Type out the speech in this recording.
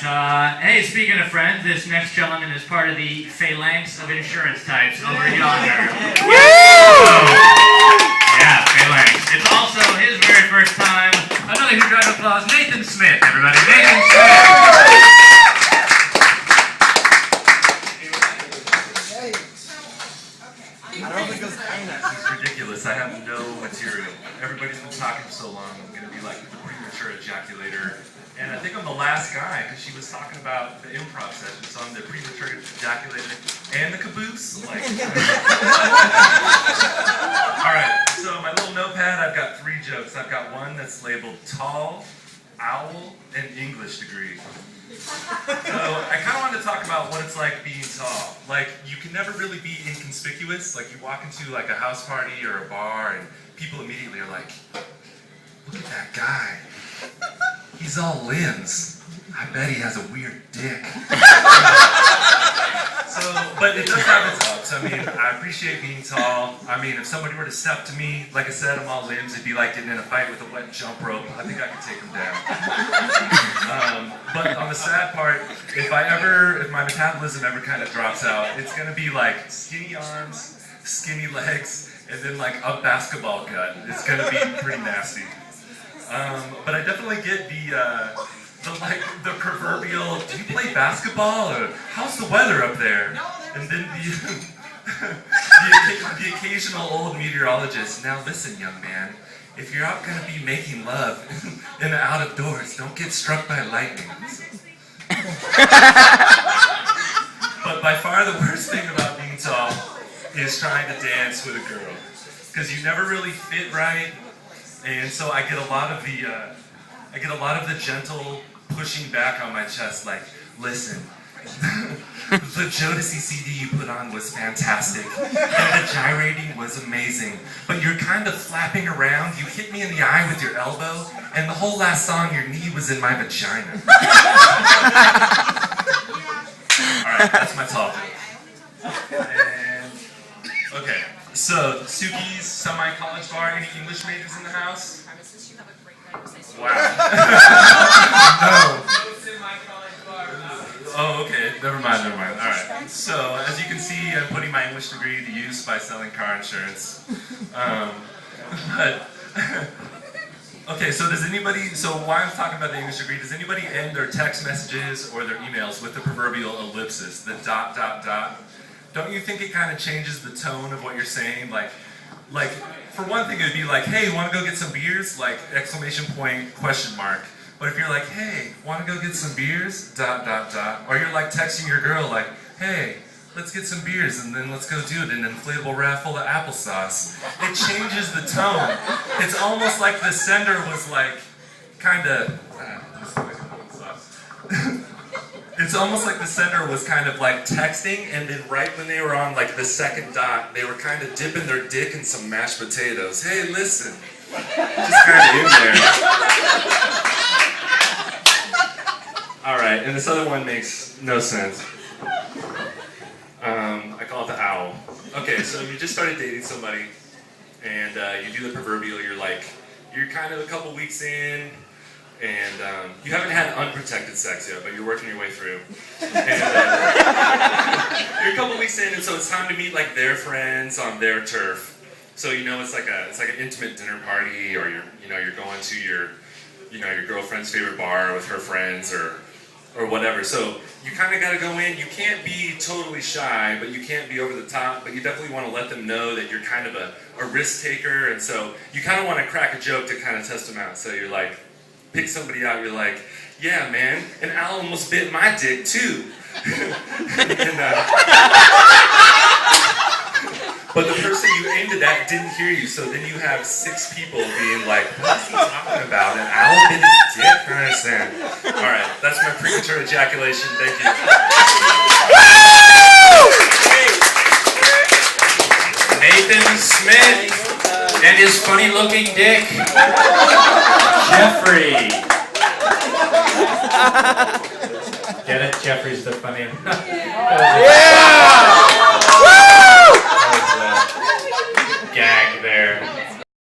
Hey, speaking of friends, this next gentleman is part of the phalanx of insurance types over yonder. Yeah, phalanx. It's also his very first time. Another huge round of applause, Nathan Smith, everybody. Nathan Smith. It's ridiculous. I have no material. Everybody's been talking so long. I'm going to be like the premature ejaculator. And I think I'm the last guy because she was talking about the improv session. So I'm the premature ejaculator and the caboose. Like, all right. So my little notepad, I've got 3 jokes. I've got one that's labeled tall, owl, and English degree. So I kind of wanted to talk about what it's like being tall. Like, you can never really be inconspicuous. Like, you walk into like a house party or a bar and people immediately are like, look at that guy. He's all limbs. I bet he has a weird dick. But it does have its ups. I mean, I appreciate being tall. I mean, if somebody were to step to me, like I said, I'm all limbs, it'd be like getting in a fight with a wet jump rope. I think I could take him down. But on the sad part, if my metabolism ever kind of drops out, it's gonna be like skinny arms, skinny legs, and then like a basketball gut. It's gonna be pretty nasty. But I definitely get the proverbial, do you play basketball, or how's the weather up there? And then the occasional old meteorologist, now listen, young man, if you're out gonna be making love in the out of doors, don't get struck by lightning. But by far the worst thing about being tall is trying to dance with a girl. Because you never really fit right, and so I get a lot of the gentle pushing back on my chest, like, listen, the Jodeci CD you put on was fantastic, and the gyrating was amazing, but you're kind of flapping around, you hit me in the eye with your elbow, and the whole last song your knee was in my vagina. Alright, that's my tall joke. And, okay, so Suki's semi-college bar, any English majors in the house? Wow. No. Oh, okay. Never mind. All right. So, as you can see, I'm putting my English degree to use by selling car insurance. Okay, so while I'm talking about the English degree, does anybody end their text messages or their emails with the proverbial ellipsis, the ... Don't you think it kind of changes the tone of what you're saying? Like, for one thing, it would be like, hey, want to go get some beers? Like, ! But if you're like, hey, want to go get some beers? ... Or you're like texting your girl like, hey, let's get some beers and then let's go do it in an inflatable raft full of applesauce. It changes the tone. It's almost like the sender was like, it's almost like the sender was kind of like texting, and then right when they were on like the second dot, they were kind of dipping their dick in some mashed potatoes. Hey, listen. Just kind of in there. Alright, and this other one makes no sense. I call it the owl. Okay, so you just started dating somebody, and you do the proverbial, you're kind of a couple weeks in, and you haven't had unprotected sex yet, but you're working your way through. And you're a couple weeks in, and so it's time to meet like their friends on their turf. So it's like an intimate dinner party, or you're going to your girlfriend's favorite bar with her friends, or whatever. So you kind of got to go in. You can't be totally shy, but you can't be over the top. But you definitely want to let them know that you're kind of a risk taker, and so you kind of want to crack a joke to kind of test them out. So you're like, pick somebody out. You're like, yeah, man, an owl almost bit my dick too. But the person you aimed it at didn't hear you, so then you have 6 people being like, what's he talking about? An owl bit his dick? I understand. Alright, that's my premature ejaculation. Thank you. Nathan Smith and his funny-looking dick, Jeffrey. Get it? Jeffrey's the funny. Yeah!